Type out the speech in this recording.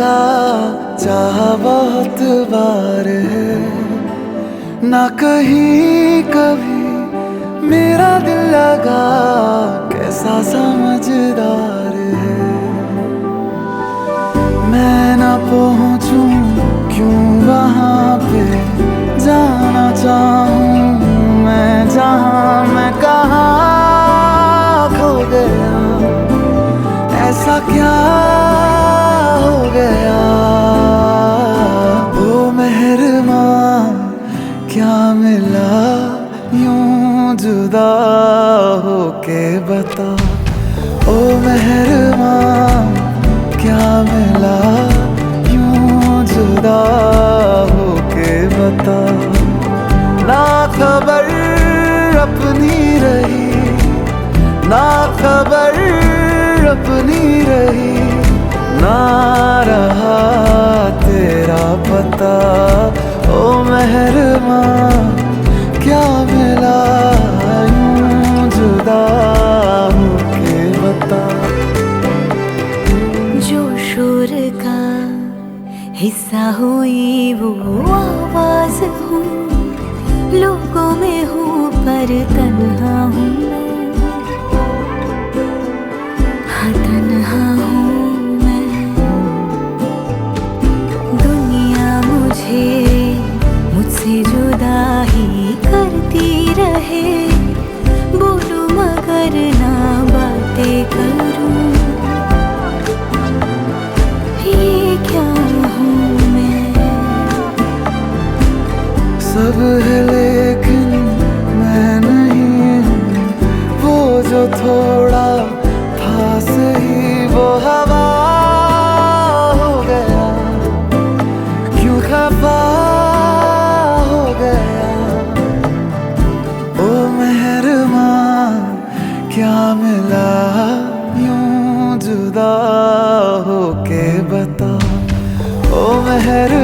लगा, चाहा बहुत बार है, ना कहीं कभी मेरा दिल लगा, कैसा समझदार है। मैं ना पहुंचूं क्यों वहां पे, जाना चाहूं मैं जहां, मैं कहाँ खो गया, ऐसा क्या हो गया। ओ मेहरबां क्या मिला यूं जुदा होके बता, ओ मेहरबां क्या मिला यूं जुदा होके बता। ना खबर अपनी रही, ना खबर अपनी रही, ना रहा तेरा पता। ओ मेहरबां क्या मिला यूं जुदा होके बता। जो शोर का हिस्सा हुई वो आवाज हूँ, लोगों में हूँ पर तन्हा हूँ मैं, हाँ तन्हा हूँ मैं। दुनिया मुझसे जुदा ही करती रहे, बोलूं मगर ना बातें करूं, ये क्या हूँ मैं। सब है लेकिन मैं नहीं हूँ, वो जो थोड़ा था सही वो हवा हो गया, क्यों खफा हो गया। ओ मेहरबां क्या मिला यूं जुदा होके बता, ओ मेहरबां